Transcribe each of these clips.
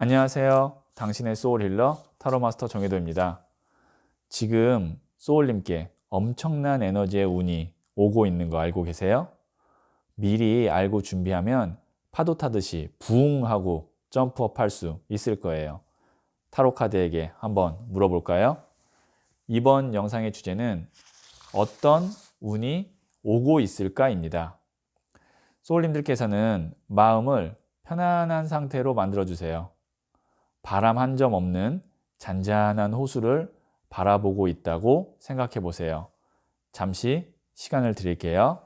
안녕하세요. 당신의 소울 힐러 타로마스터 정혜도입니다. 지금 소울님께 엄청난 에너지의 운이 오고 있는 거 알고 계세요? 미리 알고 준비하면 파도 타듯이 부웅 하고 점프업 할 수 있을 거예요. 타로 카드에게 한번 물어볼까요? 이번 영상의 주제는 어떤 운이 오고 있을까입니다. 소울님들께서는 마음을 편안한 상태로 만들어 주세요. 바람 한 점 없는 잔잔한 호수를 바라보고 있다고 생각해 보세요. 잠시 시간을 드릴게요.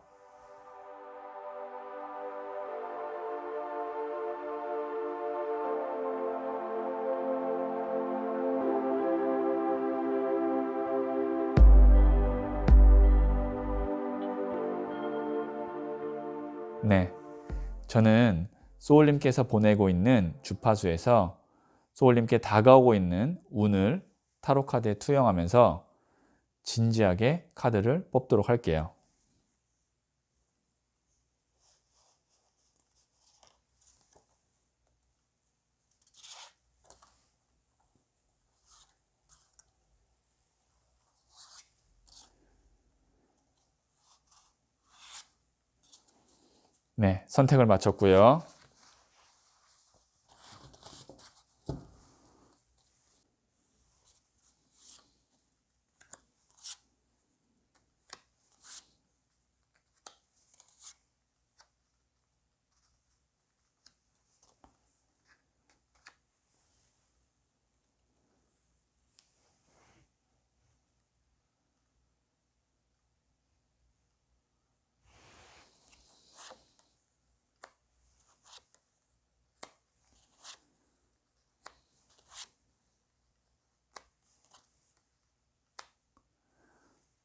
네, 저는 소울님께서 보내고 있는 주파수에서 소울님께 다가오고 있는 운을 타로 카드에 투영하면서 진지하게 카드를 뽑도록 할게요. 네, 선택을 마쳤고요.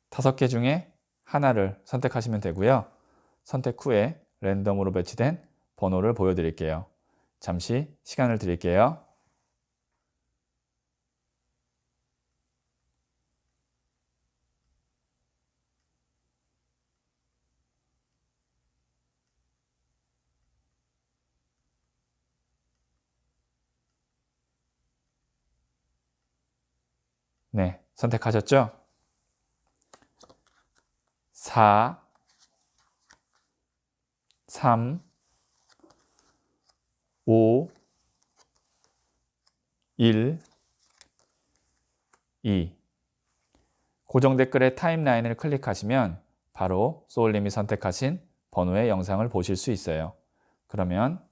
다섯 개 중에 하나를 선택하시면 되고요. 선택 후에 랜덤으로 배치된 번호를 보여드릴게요. 잠시 시간을 드릴게요. 네, 선택하셨죠? 4, 3, 5, 1, 2. 고정 댓글의 타임라인을 클릭하시면 바로 소울님이 선택하신 번호의 영상을 보실 수 있어요. 그러면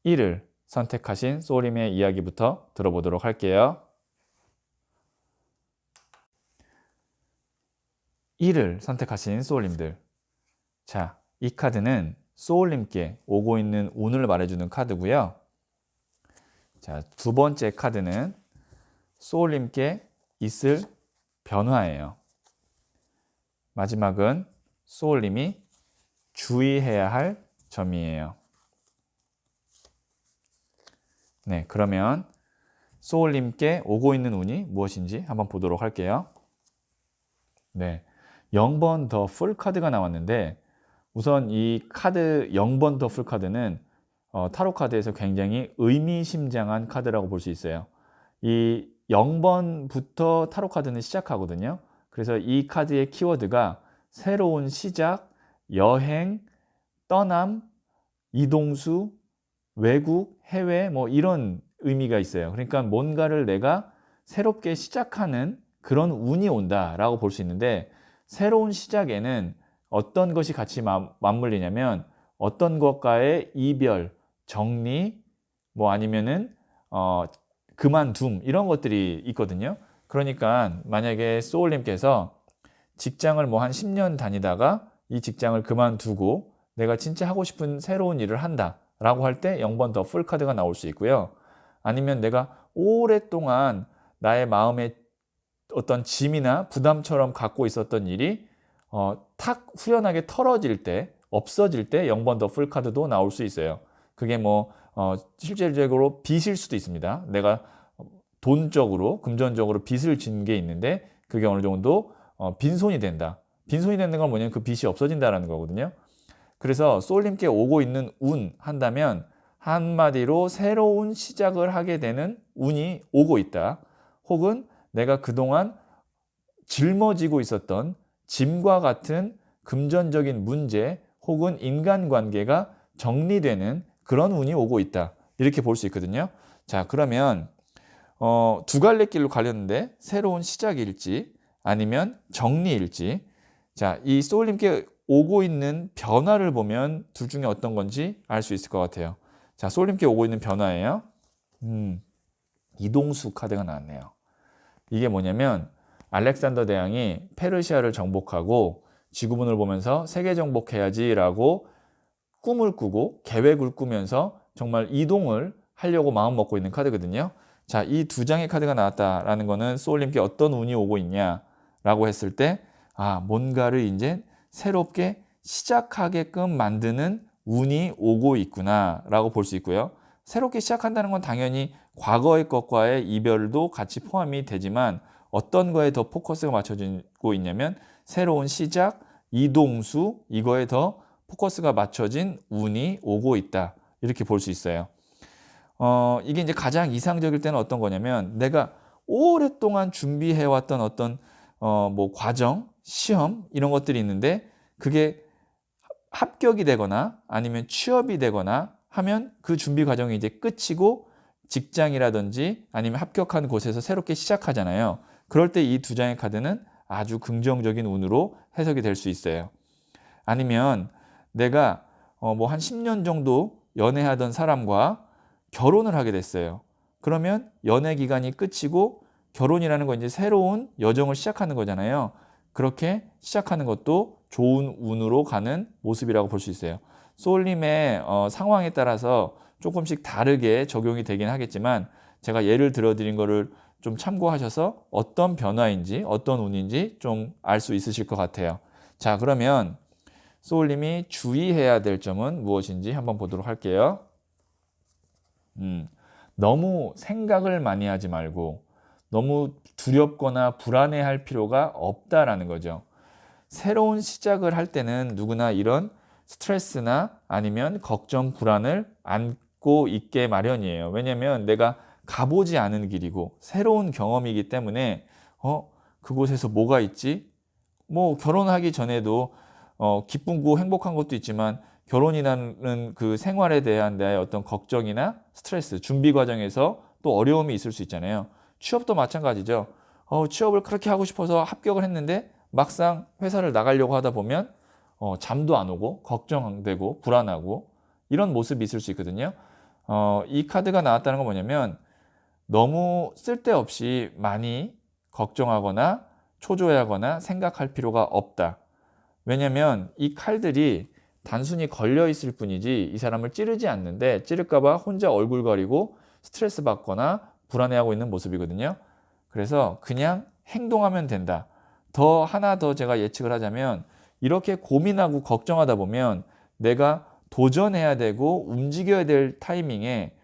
1을 선택하신 소울님의 이야기부터 들어보도록 할게요. 1을 선택하신 소울님들. 자, 이 카드는 소울님께 오고 있는 운을 말해주는 카드고요. 자, 두 번째 카드는 소울님께 있을 변화예요. 마지막은 소울님이 주의해야 할 점이에요. 네, 그러면 소울님께 오고 있는 운이 무엇인지 한번 보도록 할게요. 네, 0번 더 풀 카드가 나왔는데 우선 이 카드 0번 더 풀 카드는 타로 카드에서 굉장히 의미심장한 카드라고 볼 수 있어요. 이 0번부터 타로 카드는 시작하거든요. 그래서 이 카드의 키워드가 새로운 시작, 여행, 떠남, 이동수, 외국, 해외 뭐 이런 의미가 있어요. 그러니까 뭔가를 내가 새롭게 시작하는 그런 운이 온다라고 볼 수 있는데 새로운 시작에는 어떤 것이 같이 맞물리냐면 어떤 것과의 이별, 정리, 뭐 아니면은 그만둠 이런 것들이 있거든요. 그러니까 만약에 소울님께서 직장을 뭐 한 10년 다니다가 이 직장을 그만두고 내가 진짜 하고 싶은 새로운 일을 한다 라고 할 때 0번 더 풀 카드가 나올 수 있고요. 아니면 내가 오랫동안 나의 마음에 어떤 짐이나 부담처럼 갖고 있었던 일이 탁 후련하게 털어질 때, 없어질 때 0번 더 풀 카드도 나올 수 있어요. 그게 뭐 실질적으로 빚일 수도 있습니다. 내가 돈적으로, 금전적으로 빚을 진 게 있는데 그게 어느 정도 빈손이 된다. 빈손이 되는 건 뭐냐면 그 빚이 없어진다라는 거거든요. 그래서 소울님께 오고 있는 운 한다면 한마디로 새로운 시작을 하게 되는 운이 오고 있다. 혹은 내가 그동안 짊어지고 있었던 짐과 같은 금전적인 문제 혹은 인간관계가 정리되는 그런 운이 오고 있다. 이렇게 볼 수 있거든요. 자, 그러면 두 갈래 길로 가렸는데 새로운 시작일지 아니면 정리일지, 자, 이 소울님께 오고 있는 변화를 보면 둘 중에 어떤 건지 알 수 있을 것 같아요. 자, 소울님께 오고 있는 변화예요. 이동수 카드가 나왔네요. 이게 뭐냐면 알렉산더 대왕이 페르시아를 정복하고 지구본을 보면서 세계 정복해야지라고 꿈을 꾸고 계획을 꾸면서 정말 이동을 하려고 마음 먹고 있는 카드거든요. 자, 이 두 장의 카드가 나왔다라는 거는 소울님께 어떤 운이 오고 있냐라고 했을 때, 뭔가를 이제 새롭게 시작하게끔 만드는 운이 오고 있구나라고 볼 수 있고요. 새롭게 시작한다는 건 당연히 과거의 것과의 이별도 같이 포함이 되지만 어떤 거에 더 포커스가 맞춰지고 있냐면 새로운 시작, 이동수, 이거에 더 포커스가 맞춰진 운이 오고 있다. 이렇게 볼 수 있어요. 이게 이제 가장 이상적일 때는 어떤 거냐면 내가 오랫동안 준비해왔던 어떤 뭐 과정, 시험 이런 것들이 있는데 그게 합격이 되거나 아니면 취업이 되거나 하면 그 준비 과정이 이제 끝이고 직장이라든지 아니면 합격한 곳에서 새롭게 시작하잖아요. 그럴 때 이 두 장의 카드는 아주 긍정적인 운으로 해석이 될 수 있어요. 아니면 내가 뭐 한 10년 정도 연애하던 사람과 결혼을 하게 됐어요. 그러면 연애 기간이 끝이고 결혼이라는 건 이제 새로운 여정을 시작하는 거잖아요. 그렇게 시작하는 것도 좋은 운으로 가는 모습이라고 볼 수 있어요. 소울님의 상황에 따라서 조금씩 다르게 적용이 되긴 하겠지만 제가 예를 들어드린 거를 좀 참고하셔서 어떤 변화인지 어떤 운인지 좀 알 수 있으실 것 같아요. 자, 그러면 소울님이 주의해야 될 점은 무엇인지 한번 보도록 할게요. 너무 생각을 많이 하지 말고 너무 두렵거나 불안해할 필요가 없다라는 거죠. 새로운 시작을 할 때는 누구나 이런 스트레스나 아니면 걱정, 불안을 안고 있게 마련이에요. 왜냐하면 내가 가보지 않은 길이고 새로운 경험이기 때문에 그곳에서 뭐가 있지? 뭐 결혼하기 전에도 기쁘고 행복한 것도 있지만 결혼이라는 그 생활에 대한 나의 어떤 걱정이나 스트레스, 준비 과정에서 또 어려움이 있을 수 있잖아요. 취업도 마찬가지죠. 취업을 그렇게 하고 싶어서 합격을 했는데 막상 회사를 나가려고 하다 보면 잠도 안 오고 걱정되고 불안하고 이런 모습이 있을 수 있거든요. 이 카드가 나왔다는 건 뭐냐면 너무 쓸데없이 많이 걱정하거나 초조해하거나 생각할 필요가 없다. 왜냐면 이 칼들이 단순히 걸려 있을 뿐이지 이 사람을 찌르지 않는데 찌를까 봐 혼자 얼굴거리고 스트레스 받거나 불안해하고 있는 모습이거든요. 그래서 그냥 행동하면 된다. 하나 더 제가 예측을 하자면 이렇게 고민하고 걱정하다 보면 내가 도전해야 되고 움직여야 될 타이밍에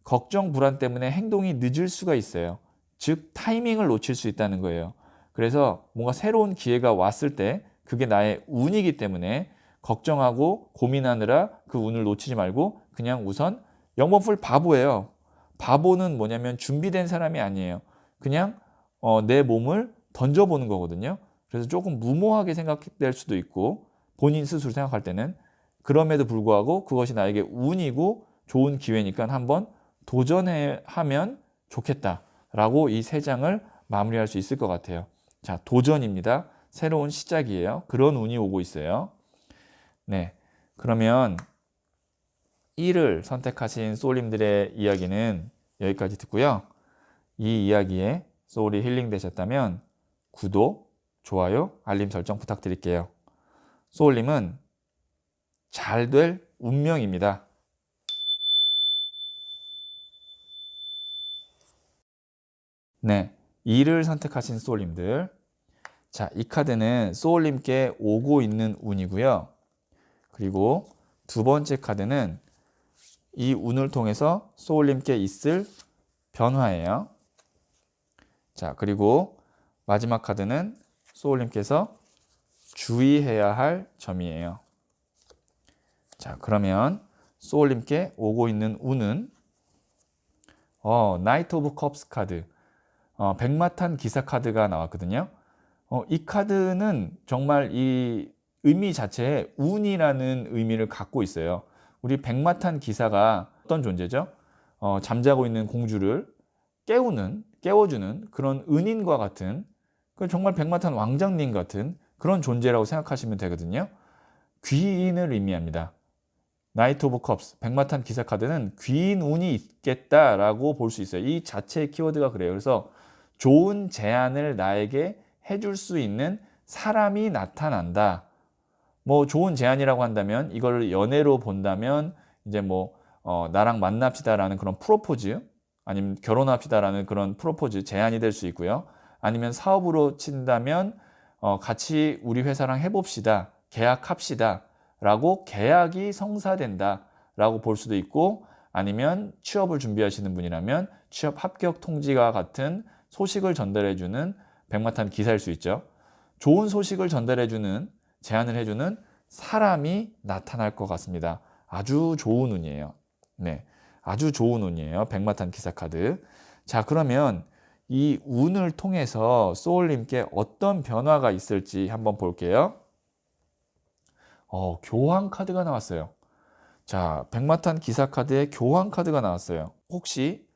걱정, 불안 때문에 행동이 늦을 수가 있어요. 즉 타이밍을 놓칠 수 있다는 거예요. 그래서 뭔가 새로운 기회가 왔을 때 그게 나의 운이기 때문에 걱정하고 고민하느라 그 운을 놓치지 말고 그냥 우선 영번 풀 바보예요. 바보는 뭐냐면 준비된 사람이 아니에요. 그냥 내 몸을 던져보는 거거든요. 그래서 조금 무모하게 생각될 수도 있고 본인 스스로 생각할 때는 그럼에도 불구하고 그것이 나에게 운이고 좋은 기회니까 한번 도전하면 좋겠다라고 이 세 장을 마무리할 수 있을 것 같아요. 자, 도전입니다. 새로운 시작이에요. 그런 운이 오고 있어요. 네, 그러면 1을 선택하신 소울님들의 이야기는 여기까지 듣고요. 이 이야기에 소울이 힐링 되셨다면 구독, 좋아요, 알림 설정 부탁드릴게요. 소울님은 잘 될 운명입니다. 네, 2를 선택하신 소울님들. 자, 이 카드는 소울님께 오고 있는 운이고요. 그리고 두 번째 카드는 이 운을 통해서 소울님께 있을 변화예요. 자, 그리고 마지막 카드는 소울님께서 주의해야 할 점이에요. 자, 그러면 소울님께 오고 있는 운은 나이트 오브 컵스 카드, 백마탄 기사 카드가 나왔거든요. 이 카드는 정말 이 의미 자체에 운이라는 의미를 갖고 있어요. 우리 백마탄 기사가 어떤 존재죠? 잠자고 있는 공주를 깨워주는 그런 은인과 같은, 정말 백마탄 왕자님 같은 그런 존재라고 생각하시면 되거든요. 귀인을 의미합니다. 나이트 오브 컵스, 백마탄 기사 카드는 귀인 운이 있겠다라고 볼 수 있어요. 이 자체의 키워드가 그래요. 그래서 좋은 제안을 나에게 해줄 수 있는 사람이 나타난다. 뭐 좋은 제안이라고 한다면 이걸 연애로 본다면 이제 뭐 나랑 만납시다라는 그런 프로포즈, 아니면 결혼합시다라는 그런 프로포즈 제안이 될 수 있고요. 아니면 사업으로 친다면 같이 우리 회사랑 해봅시다, 계약합시다 라고 계약이 성사된다 라고 볼 수도 있고, 아니면 취업을 준비하시는 분이라면 취업 합격 통지와 같은 소식을 전달해주는 백마탄 기사일 수 있죠. 좋은 소식을 전달해주는, 제안을 해주는 사람이 나타날 것 같습니다. 아주 좋은 운이에요. 네, 아주 좋은 운이에요. 백마탄 기사 카드. 자, 그러면 이 운을 통해서 소울님께 어떤 변화가 있을지 한번 볼게요. 교황 카드가 나왔어요. 자, 백마탄 기사 카드에 교황 카드가 나왔어요. 혹시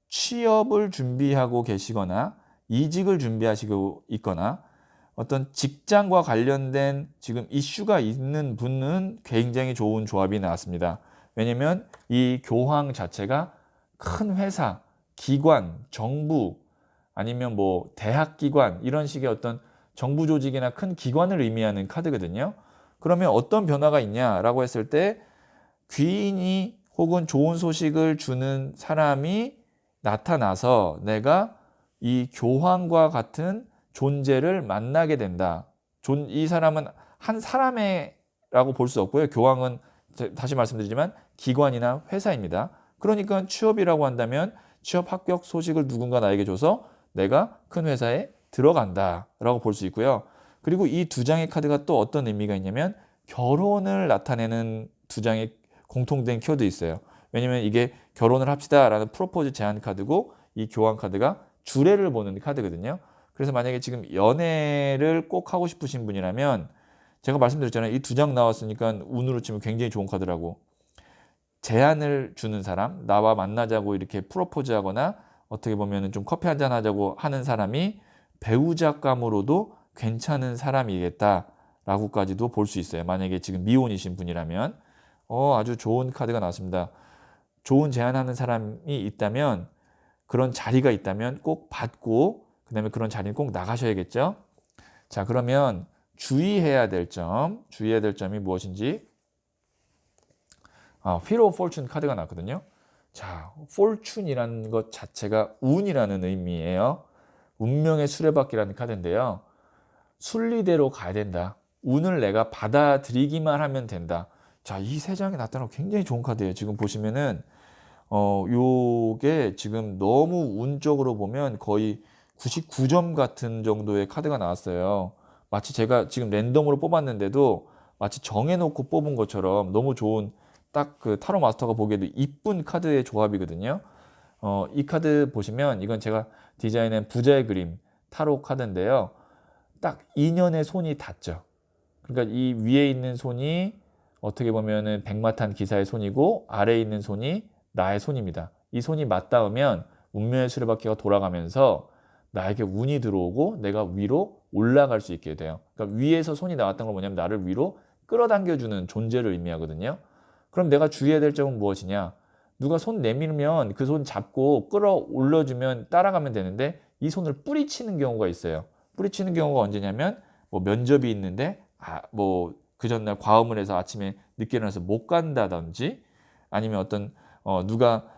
취업을 준비하고 계시거나 이직을 준비하시고 있거나 어떤 직장과 관련된 지금 이슈가 있는 분은 굉장히 좋은 조합이 나왔습니다. 왜냐면 이 교황 자체가 큰 회사, 기관, 정부, 아니면 뭐 대학기관, 이런 식의 어떤 정부 조직이나 큰 기관을 의미하는 카드거든요. 그러면 어떤 변화가 있냐라고 했을 때, 귀인이 혹은 좋은 소식을 주는 사람이 나타나서 내가 이 교황과 같은 존재를 만나게 된다. 이 사람은 한 사람이라고 볼 수 없고요. 교황은 다시 말씀드리지만 기관이나 회사입니다. 그러니까 취업이라고 한다면 취업 합격 소식을 누군가 나에게 줘서 내가 큰 회사에 들어간다라고 볼 수 있고요. 그리고 이 두 장의 카드가 또 어떤 의미가 있냐면 결혼을 나타내는 두 장의 공통된 키워드 있어요. 왜냐면 이게 결혼을 합시다라는 프로포즈 제안 카드고, 이 교환 카드가 주례를 보는 카드거든요. 그래서 만약에 지금 연애를 꼭 하고 싶으신 분이라면, 제가 말씀드렸잖아요. 이 두 장 나왔으니까 운으로 치면 굉장히 좋은 카드라고. 제안을 주는 사람, 나와 만나자고 이렇게 프로포즈하거나 어떻게 보면 좀 커피 한잔 하자고 하는 사람이 배우자감으로도 괜찮은 사람이겠다라고까지도 볼 수 있어요. 만약에 지금 미혼이신 분이라면 아주 좋은 카드가 나왔습니다. 좋은 제안하는 사람이 있다면, 그런 자리가 있다면 꼭 받고, 그 다음에 그런 자리는 꼭 나가셔야겠죠. 자, 그러면 주의해야 될 점이 무엇인지, Wheel of Fortune 카드가 나왔거든요. 자, Fortune이라는 것 자체가 운이라는 의미예요. 운명의 수레바퀴라는 카드인데요. 순리대로 가야 된다. 운을 내가 받아들이기만 하면 된다. 자, 이 세 장이 나타나고 굉장히 좋은 카드예요. 지금 보시면은 요게 지금 너무 운적으로 보면 거의 99점 같은 정도의 카드가 나왔어요. 마치 제가 지금 랜덤으로 뽑았는데도 마치 정해놓고 뽑은 것처럼 너무 좋은, 딱 그 타로 마스터가 보기에도 이쁜 카드의 조합이거든요. 이 카드 보시면 이건 제가 디자인한 부자의 그림 타로 카드인데요. 딱 인연의 손이 닿죠. 그러니까 이 위에 있는 손이 어떻게 보면은 백마탄 기사의 손이고, 아래에 있는 손이 나의 손입니다. 이 손이 맞닿으면 운명의 수레바퀴가 돌아가면서 나에게 운이 들어오고 내가 위로 올라갈 수 있게 돼요. 그러니까 위에서 손이 나왔던 건 뭐냐면 나를 위로 끌어당겨주는 존재를 의미하거든요. 그럼 내가 주의해야 될 점은 무엇이냐? 누가 손 내밀면 그 손 잡고 끌어올려주면 따라가면 되는데, 이 손을 뿌리치는 경우가 있어요. 뿌리치는 경우가 언제냐면, 뭐 면접이 있는데 뭐 그 전날 과음을 해서 아침에 늦게 일어나서 못 간다든지, 아니면 어떤 누가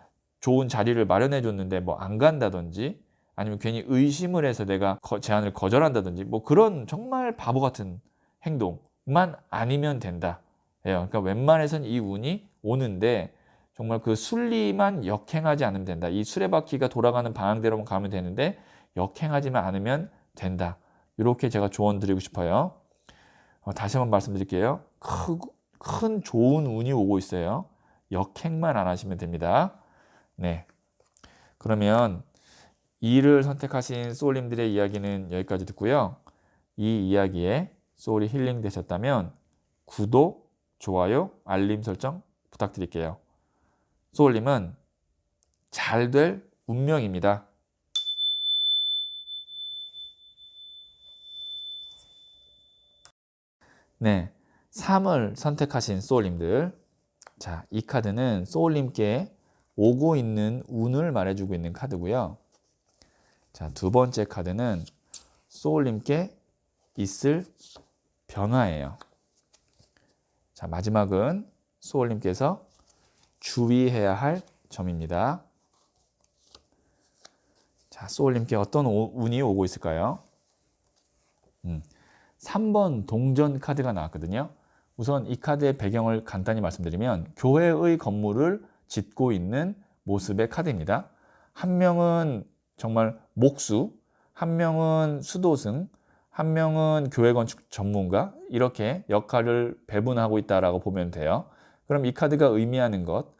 좋은 자리를 마련해 줬는데 뭐 안 간다든지, 아니면 괜히 의심을 해서 내가 제안을 거절한다든지, 뭐 그런 정말 바보 같은 행동만 아니면 된다. 그러니까 웬만해선 이 운이 오는데 정말 그 순리만 역행하지 않으면 된다. 이 수레바퀴가 돌아가는 방향대로만 가면 되는데 역행하지만 않으면 된다. 이렇게 제가 조언 드리고 싶어요. 다시 한번 말씀드릴게요. 큰 좋은 운이 오고 있어요. 역행만 안 하시면 됩니다. 네. 그러면 2를 선택하신 소울님들의 이야기는 여기까지 듣고요. 이 이야기에 소울이 힐링 되셨다면 구독, 좋아요, 알림 설정 부탁드릴게요. 소울님은 잘 될 운명입니다. 네, 3을 선택하신 소울님들. 자, 이 카드는 소울님께 오고 있는 운을 말해주고 있는 카드고요. 자, 두 번째 카드는 소울님께 있을 변화예요. 자, 마지막은 소울님께서 주의해야 할 점입니다. 자, 소울님께 어떤 운이 오고 있을까요? 3번 동전 카드가 나왔거든요. 우선 이 카드의 배경을 간단히 말씀드리면 교회의 건물을 짓고 있는 모습의 카드입니다. 한 명은 정말 목수, 한 명은 수도승, 한 명은 교회 건축 전문가, 이렇게 역할을 배분하고 있다라고 보면 돼요. 그럼 이 카드가 의미하는 것,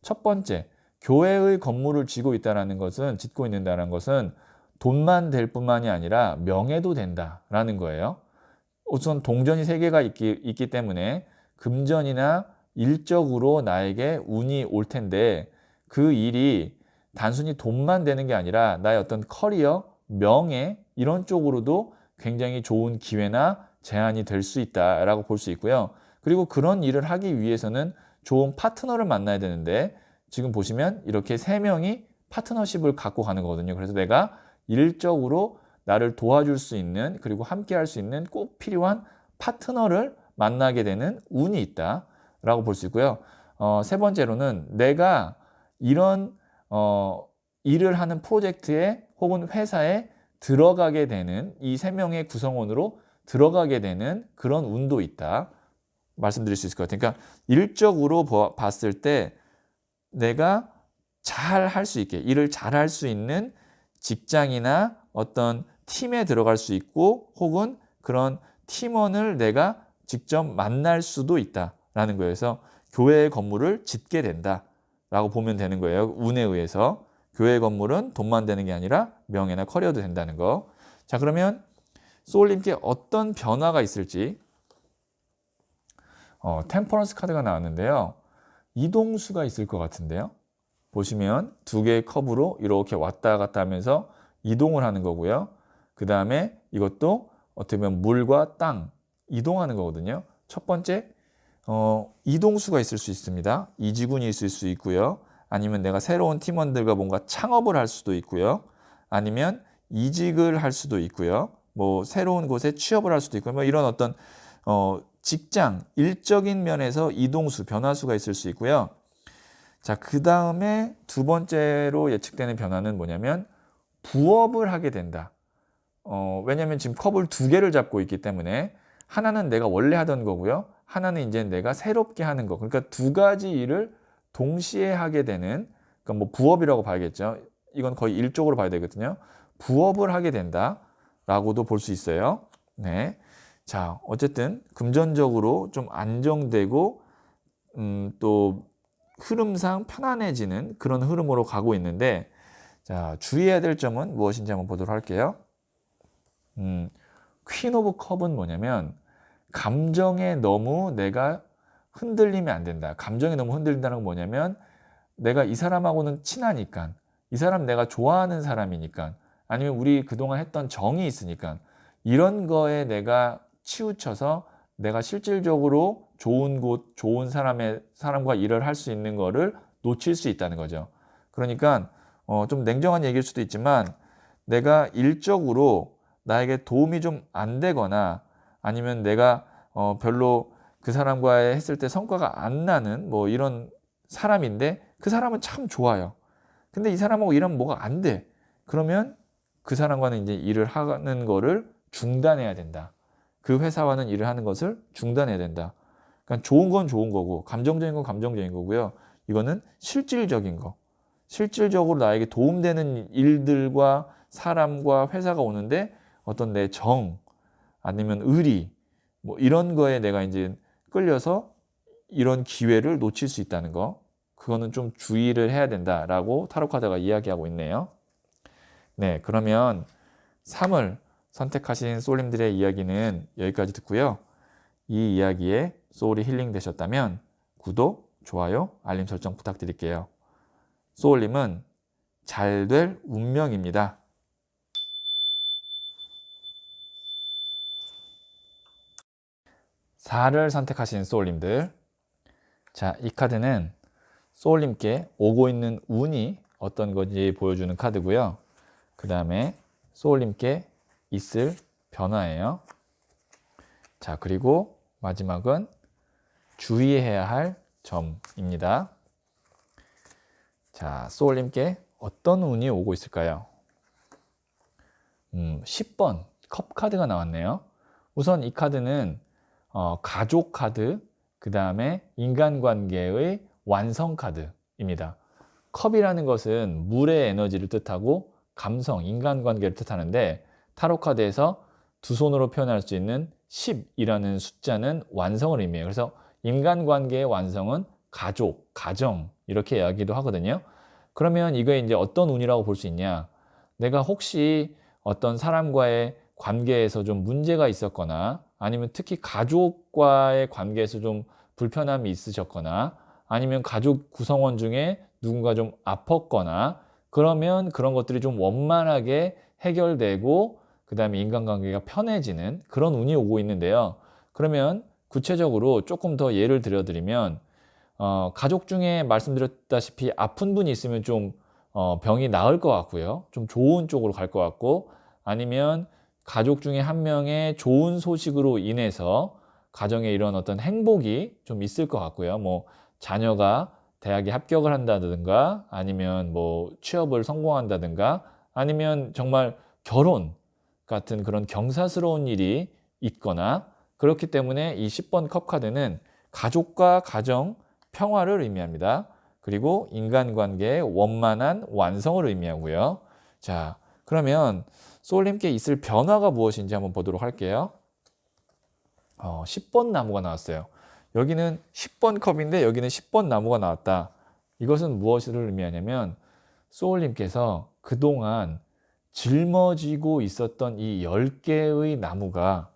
첫 번째, 교회의 건물을 짓고 있다는 것은, 짓고 있는다는 것은 돈만 될 뿐만이 아니라 명예도 된다라는 거예요. 우선 동전이 3개가 있기 때문에 금전이나 일적으로 나에게 운이 올 텐데, 그 일이 단순히 돈만 되는 게 아니라 나의 어떤 커리어, 명예 이런 쪽으로도 굉장히 좋은 기회나 제안이 될 수 있다라고 볼 수 있고요. 그리고 그런 일을 하기 위해서는 좋은 파트너를 만나야 되는데, 지금 보시면 이렇게 3명이 파트너십을 갖고 가는 거거든요. 그래서 내가 일적으로 나를 도와줄 수 있는, 그리고 함께 할 수 있는 꼭 필요한 파트너를 만나게 되는 운이 있다라고 볼 수 있고요. 세 번째로는 내가 이런 일을 하는 프로젝트에 혹은 회사에 들어가게 되는, 이 3명의 구성원으로 들어가게 되는 그런 운도 있다 말씀드릴 수 있을 것 같아요. 그러니까 일적으로 봤을 때 내가 잘 할 수 있게, 일을 잘 할 수 있는 직장이나 어떤 팀에 들어갈 수 있고, 혹은 그런 팀원을 내가 직접 만날 수도 있다라는 거예요. 그래서 교회의 건물을 짓게 된다라고 보면 되는 거예요. 운에 의해서. 교회의 건물은 돈만 되는 게 아니라 명예나 커리어도 된다는 거. 자, 그러면 소울님께 어떤 변화가 있을지, 템퍼런스 카드가 나왔는데요. 이동수가 있을 것 같은데요. 보시면 2개의 컵으로 이렇게 왔다 갔다 하면서 이동을 하는 거고요. 그 다음에 이것도 어떻게 보면 물과 땅, 이동하는 거거든요. 첫 번째, 이동수가 있을 수 있습니다. 이직운이 있을 수 있고요. 아니면 내가 새로운 팀원들과 뭔가 창업을 할 수도 있고요. 아니면 이직을 할 수도 있고요. 뭐 새로운 곳에 취업을 할 수도 있고요. 뭐 이런 어떤 직장, 일적인 면에서 이동수, 변화수가 있을 수 있고요. 자, 그 다음에 두 번째로 예측되는 변화는 뭐냐면 부업을 하게 된다. 왜냐면 지금 컵을 2개를 잡고 있기 때문에 하나는 내가 원래 하던 거고요. 하나는 이제 내가 새롭게 하는 거. 그러니까 2가지 일을 동시에 하게 되는, 그러니까 뭐 부업이라고 봐야겠죠. 이건 거의 일적으로 봐야 되거든요. 부업을 하게 된다라고도 볼 수 있어요. 네. 자, 어쨌든 금전적으로 좀 안정되고 또 흐름상 편안해지는 그런 흐름으로 가고 있는데, 자, 주의해야 될 점은 무엇인지 한번 보도록 할게요. 퀸 오브 컵은 뭐냐면 감정에 너무 내가 흔들리면 안 된다. 감정에 너무 흔들린다는 건 뭐냐면 내가 이 사람하고는 친하니까, 이 사람 내가 좋아하는 사람이니까, 아니면 우리 그동안 했던 정이 있으니까 이런 거에 내가 치우쳐서 내가 실질적으로 좋은 곳, 좋은 사람과 일을 할 수 있는 거를 놓칠 수 있다는 거죠. 그러니까 좀 냉정한 얘기일 수도 있지만 내가 일적으로 나에게 도움이 좀 안 되거나, 아니면 내가 별로 그 사람과의 했을 때 성과가 안 나는 뭐 이런 사람인데 그 사람은 참 좋아요. 근데 이 사람하고 일하면 뭐가 안 돼. 그러면 그 사람과는 이제 일을 하는 거를 중단해야 된다. 그 회사와는 일을 하는 것을 중단해야 된다. 그러니까 좋은 건 좋은 거고, 감정적인 건 감정적인 거고요. 이거는 실질적인 거. 실질적으로 나에게 도움되는 일들과 사람과 회사가 오는데 어떤 내 정, 아니면 의리, 뭐 이런 거에 내가 이제 끌려서 이런 기회를 놓칠 수 있다는 거. 그거는 좀 주의를 해야 된다라고 타로 카드가 이야기하고 있네요. 네, 그러면 3을 선택하신 소울님들의 이야기는 여기까지 듣고요. 이 이야기에 소울이 힐링 되셨다면 구독, 좋아요, 알림 설정 부탁드릴게요. 소울님은 잘 될 운명입니다. 4를 선택하신 소울님들. 자, 이 카드는 소울님께 오고 있는 운이 어떤 건지 보여주는 카드고요. 그 다음에 소울님께 있을 변화예요. 자, 그리고 마지막은 주의해야 할 점입니다. 자, 소울님께 어떤 운이 오고 있을까요? 10번 컵 카드가 나왔네요. 우선 이 카드는 가족 카드, 그 다음에 인간관계의 완성 카드입니다. 컵이라는 것은 물의 에너지를 뜻하고 감성, 인간관계를 뜻하는데 타로 카드에서 두 손으로 표현할 수 있는 10이라는 숫자는 완성을 의미해요. 그래서 인간관계의 완성은 가족, 가정 이렇게 이야기도 하거든요. 그러면 이게 이제 어떤 운이라고 볼 수 있냐? 내가 혹시 어떤 사람과의 관계에서 좀 문제가 있었거나 아니면 특히 가족과의 관계에서 좀 불편함이 있으셨거나 아니면 가족 구성원 중에 누군가 좀 아팠거나 그러면 그런 것들이 좀 원만하게 해결되고 그 다음에 인간관계가 편해지는 그런 운이 오고 있는데요. 그러면 구체적으로 조금 더 예를 들어드리면 가족 중에 말씀드렸다시피 아픈 분이 있으면 좀 병이 나을 것 같고요. 좀 좋은 쪽으로 갈 것 같고 아니면 가족 중에 한 명의 좋은 소식으로 인해서 가정에 이런 어떤 행복이 좀 있을 것 같고요. 뭐 자녀가 대학에 합격을 한다든가 아니면 뭐 취업을 성공한다든가 아니면 정말 결혼 같은 그런 경사스러운 일이 있거나 그렇기 때문에 이 10번 컵 카드는 가족과 가정 평화를 의미합니다. 그리고 인간관계의 원만한 완성을 의미하고요. 자, 그러면 소울님께 있을 변화가 무엇인지 한번 보도록 할게요. 10번 나무가 나왔어요. 여기는 10번 컵인데 여기는 10번 나무가 나왔다. 이것은 무엇을 의미하냐면 소울님께서 그동안 짊어지고 있었던 이 10개의 나무가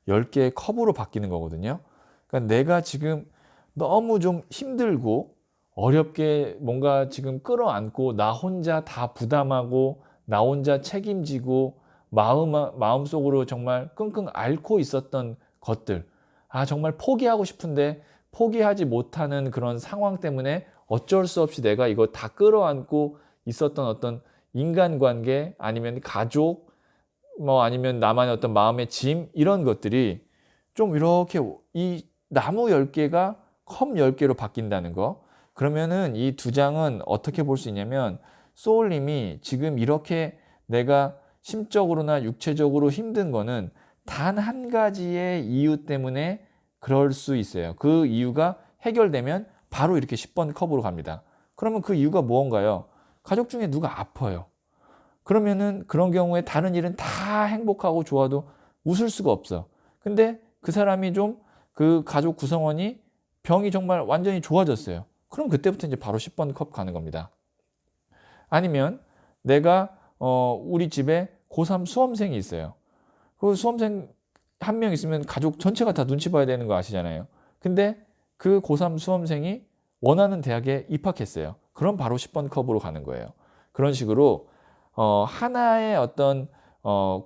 10개의 컵으로 바뀌는 거거든요. 그러니까 내가 지금 너무 좀 힘들고 어렵게 뭔가 지금 끌어안고 나 혼자 다 부담하고 나 혼자 책임지고 마음속으로 정말 끙끙 앓고 있었던 것들. 아, 정말 포기하고 싶은데 포기하지 못하는 그런 상황 때문에 어쩔 수 없이 내가 이거 다 끌어안고 있었던 어떤 인간관계 아니면 가족 뭐 아니면 나만의 어떤 마음의 짐 이런 것들이 좀 이렇게 이 나무 10개가 컵 10개로 바뀐다는 거. 그러면은 이 두 장은 어떻게 볼 수 있냐면 소울님이 지금 이렇게 내가 심적으로나 육체적으로 힘든 거는 단 한 가지의 이유 때문에 그럴 수 있어요. 그 이유가 해결되면 바로 이렇게 10번 컵으로 갑니다. 그러면 그 이유가 무언가요? 가족 중에 누가 아파요. 그러면은 그런 경우에 다른 일은 다 행복하고 좋아도 웃을 수가 없어. 근데 그 사람이 좀 그 가족 구성원이 병이 정말 완전히 좋아졌어요. 그럼 그때부터 이제 바로 10번 컵 가는 겁니다. 아니면 내가 우리 집에 고3 수험생이 있어요. 그 수험생 한 명 있으면 가족 전체가 다 눈치 봐야 되는 거 아시잖아요. 근데 그 고3 수험생이 원하는 대학에 입학했어요. 그럼 바로 10번 컵으로 가는 거예요. 그런 식으로 하나의 어떤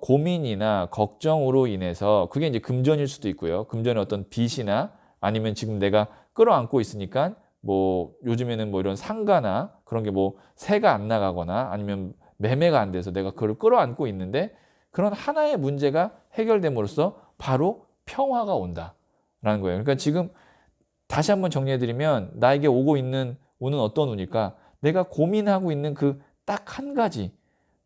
고민이나 걱정으로 인해서 그게 이제 금전일 수도 있고요. 금전의 어떤 빚이나 아니면 지금 내가 끌어안고 있으니까 뭐 요즘에는 뭐 이런 상가나 그런 게 뭐 세가 안 나가거나 아니면 매매가 안 돼서 내가 그걸 끌어안고 있는데 그런 하나의 문제가 해결됨으로써 바로 평화가 온다라는 거예요. 그러니까 지금 다시 한번 정리해드리면 나에게 오고 있는 운은 어떤 운일까? 내가 고민하고 있는 그 딱 한 가지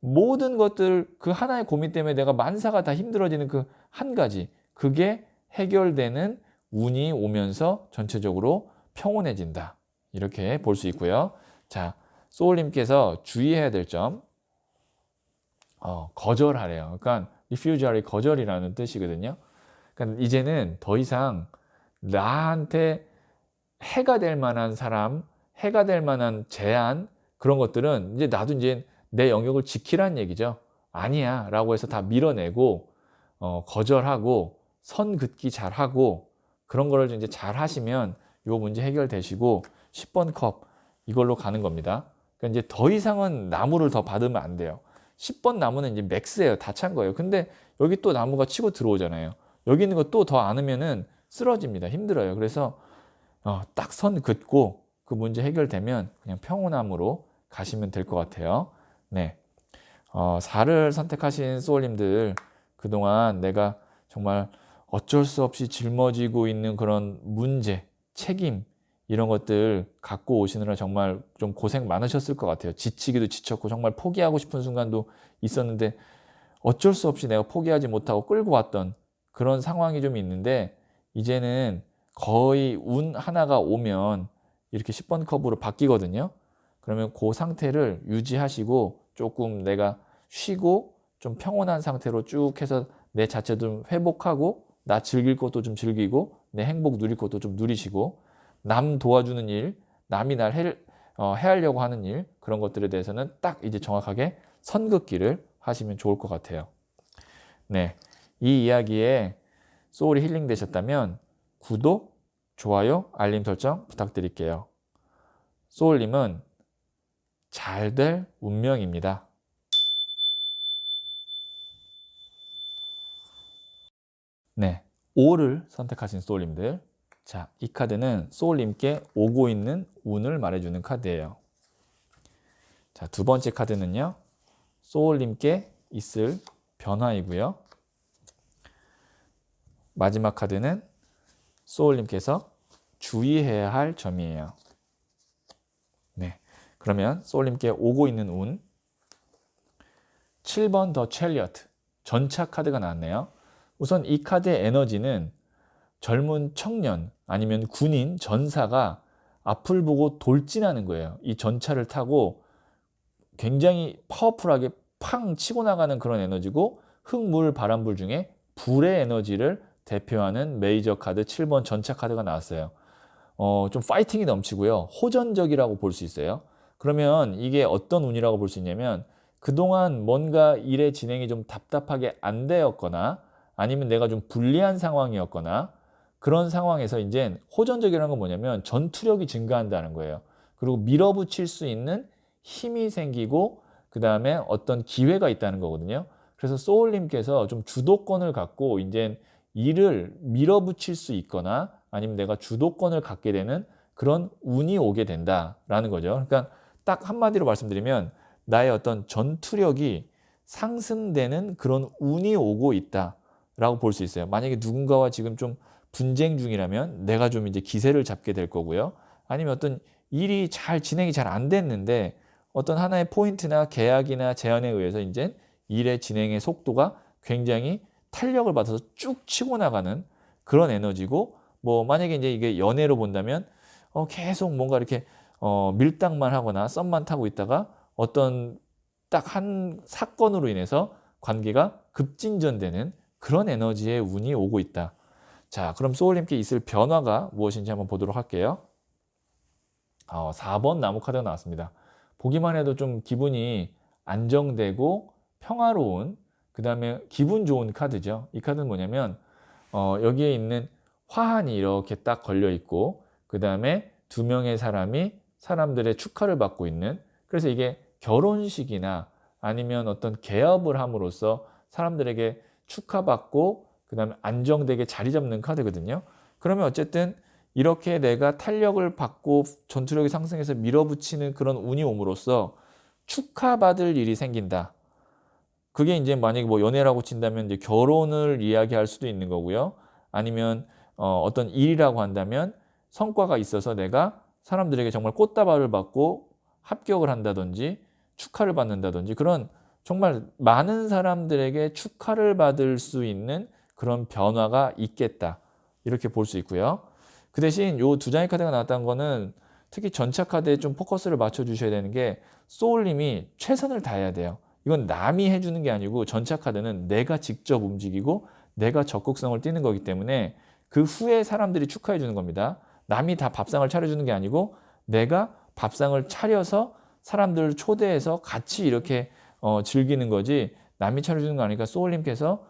모든 것들 그 하나의 고민 때문에 내가 만사가 다 힘들어지는 그 한 가지 그게 해결되는 운이 오면서 전체적으로 평온해진다. 이렇게 볼 수 있고요. 자, 소울님께서 주의해야 될 점, 거절하래요. 그러니까 refuseal이 거절이라는 뜻이거든요. 그러니까 이제는 더 이상 나한테 해가 될 만한 사람, 해가 될 만한 제한 그런 것들은 이제 나도 이제 내 영역을 지키라는 얘기죠. 아니야 라고 해서 다 밀어내고 거절하고 선 긋기 잘하고 그런 거를 이제 잘 하시면 요 문제 해결되시고 10번 컵 이걸로 가는 겁니다. 그러니까 이제 더 이상은 나무를 더 받으면 안 돼요. 10번 나무는 이제 맥스예요. 다 찬 거예요. 근데 여기 또 나무가 치고 들어오잖아요. 여기 있는 거 또 더 안 하면은 쓰러집니다. 힘들어요. 그래서 딱 선 긋고 그 문제 해결되면 그냥 평온함으로 가시면 될 것 같아요. 네. 4를 선택하신 소울님들 그동안 내가 정말 어쩔 수 없이 짊어지고 있는 그런 문제, 책임 이런 것들 갖고 오시느라 정말 좀 고생 많으셨을 것 같아요. 지치기도 지쳤고 정말 포기하고 싶은 순간도 있었는데 어쩔 수 없이 내가 포기하지 못하고 끌고 왔던 그런 상황이 좀 있는데 이제는 거의 운 하나가 오면 이렇게 10번 컵으로 바뀌거든요. 그러면 그 상태를 유지하시고 조금 내가 쉬고 좀 평온한 상태로 쭉 해서 내 자체도 좀 회복하고 나 즐길 것도 좀 즐기고 내 행복 누릴 것도 좀 누리시고 남 도와주는 일, 남이 날 해하려고 하는 일 그런 것들에 대해서는 딱 이제 정확하게 선긋기를 하시면 좋을 것 같아요. 네, 이 이야기에 소울이 힐링 되셨다면 구독, 좋아요, 알림 설정 부탁드릴게요. 소울님은 잘 될 운명입니다. 네, 5를 선택하신 소울님들. 자, 이 카드는 소울님께 오고 있는 운을 말해주는 카드예요. 자, 두 번째 카드는요. 소울님께 있을 변화이고요. 마지막 카드는 소울님께서 주의해야 할 점이에요. 네, 그러면 소울님께 오고 있는 운 7번 더 첼리어트 전차 카드가 나왔네요. 우선 이 카드의 에너지는 젊은 청년 아니면 군인, 전사가 앞을 보고 돌진하는 거예요. 이 전차를 타고 굉장히 파워풀하게 팡 치고 나가는 그런 에너지고 흙, 물, 바람, 불 중에 불의 에너지를 대표하는 메이저 카드 7번 전차 카드가 나왔어요. 좀 파이팅이 넘치고요. 호전적이라고 볼 수 있어요. 그러면 이게 어떤 운이라고 볼 수 있냐면 그동안 뭔가 일의 진행이 좀 답답하게 안 되었거나 아니면 내가 좀 불리한 상황이었거나 그런 상황에서 이제 호전적이라는 건 뭐냐면 전투력이 증가한다는 거예요. 그리고 밀어붙일 수 있는 힘이 생기고 그 다음에 어떤 기회가 있다는 거거든요. 그래서 소울님께서 좀 주도권을 갖고 이제 일을 밀어붙일 수 있거나 아니면 내가 주도권을 갖게 되는 그런 운이 오게 된다라는 거죠. 그러니까 딱 한마디로 말씀드리면 나의 어떤 전투력이 상승되는 그런 운이 오고 있다라고 볼 수 있어요. 만약에 누군가와 지금 좀 분쟁 중이라면 내가 좀 이제 기세를 잡게 될 거고요. 아니면 어떤 일이 진행이 잘 안 됐는데 어떤 하나의 포인트나 계약이나 제안에 의해서 이제 일의 진행의 속도가 굉장히 탄력을 받아서 쭉 치고 나가는 그런 에너지고 뭐 만약에 이제 이게 연애로 본다면 계속 뭔가 이렇게 밀당만 하거나 썸만 타고 있다가 어떤 딱 한 사건으로 인해서 관계가 급진전되는 그런 에너지의 운이 오고 있다. 자, 그럼 소울님께 있을 변화가 무엇인지 한번 보도록 할게요. 4번 나무 카드가 나왔습니다. 보기만 해도 좀 기분이 안정되고 평화로운 그 다음에 기분 좋은 카드죠. 이 카드는 뭐냐면 여기에 있는 화환이 이렇게 딱 걸려 있고 그 다음에 두 명의 사람이 사람들의 축하를 받고 있는 그래서 이게 결혼식이나 아니면 어떤 개업을 함으로써 사람들에게 축하받고 그 다음에 안정되게 자리 잡는 카드거든요. 그러면 어쨌든 이렇게 내가 탄력을 받고 전투력이 상승해서 밀어붙이는 그런 운이 옴으로써 축하받을 일이 생긴다. 그게 이제 만약에 뭐 연애라고 친다면 이제 결혼을 이야기할 수도 있는 거고요. 아니면 어떤 일이라고 한다면 성과가 있어서 내가 사람들에게 정말 꽃다발을 받고 합격을 한다든지 축하를 받는다든지 그런 정말 많은 사람들에게 축하를 받을 수 있는 그런 변화가 있겠다. 이렇게 볼 수 있고요. 그 대신 요 두 장의 카드가 나왔다는 거는 특히 전차 카드에 좀 포커스를 맞춰 주셔야 되는 게 소울님이 최선을 다해야 돼요. 이건 남이 해주는 게 아니고 전차 카드는 내가 직접 움직이고 내가 적극성을 띠는 거기 때문에 그 후에 사람들이 축하해 주는 겁니다. 남이 다 밥상을 차려주는 게 아니고 내가 밥상을 차려서 사람들을 초대해서 같이 이렇게 즐기는 거지, 남이 차려주는 거 아니니까 소울님께서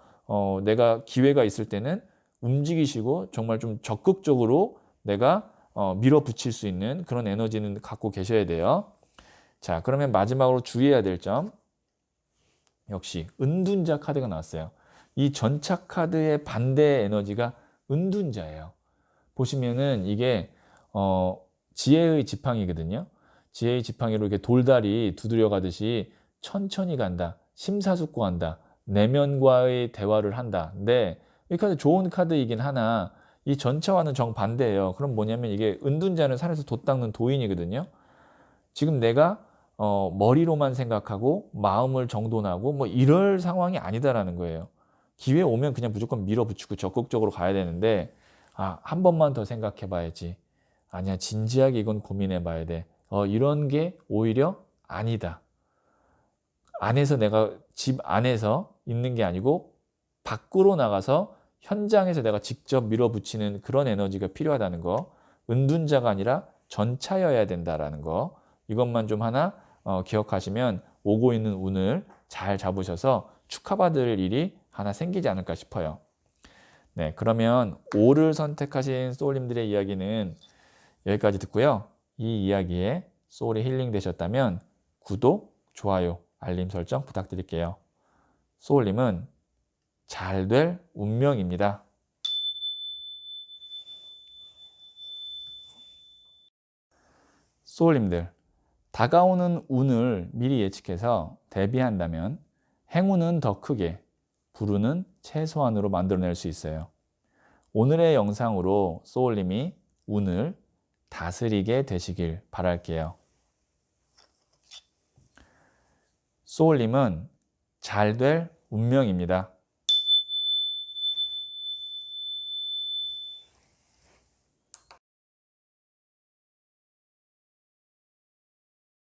내가 기회가 있을 때는 움직이시고 정말 좀 적극적으로 내가 밀어붙일 수 있는 그런 에너지는 갖고 계셔야 돼요. 자, 그러면 마지막으로 주의해야 될 점, 역시 은둔자 카드가 나왔어요. 이 전차 카드의 반대 에너지가 은둔자예요. 보시면은 이게 지혜의 지팡이거든요. 지혜의 지팡이로 이렇게 돌다리 두드려 가듯이 천천히 간다, 심사숙고한다, 내면과의 대화를 한다. 근데 이 카드 좋은 카드이긴 하나 이 전차와는 정반대예요. 그럼 뭐냐면 이게 은둔자는 산에서 돛 닦는 도인이거든요. 지금 내가 머리로만 생각하고 마음을 정돈하고 뭐 이럴 상황이 아니다라는 거예요. 기회 오면 그냥 무조건 밀어붙이고 적극적으로 가야 되는데, 한 번만 더 생각해 봐야지. 아니야, 진지하게 이건 고민해 봐야 돼. 이런 게 오히려 아니다. 안에서 내가 집 안에서 있는 게 아니고 밖으로 나가서 현장에서 내가 직접 밀어붙이는 그런 에너지가 필요하다는 거. 은둔자가 아니라 전차여야 된다라는 거. 이것만 좀 하나 기억하시면 오고 있는 운을 잘 잡으셔서 축하받을 일이 하나 생기지 않을까 싶어요. 네, 그러면 5를 선택하신 소울님들의 이야기는 여기까지 듣고요. 이 이야기에 소울이 힐링 되셨다면 구독, 좋아요, 알림 설정 부탁드릴게요. 소울님은 잘 될 운명입니다. 소울님들, 다가오는 운을 미리 예측해서 대비한다면 행운은 더 크게, 불운은 최소한으로 만들어낼 수 있어요. 오늘의 영상으로 소울님이 운을 다스리게 되시길 바랄게요. 소울님은 잘 될 운명입니다.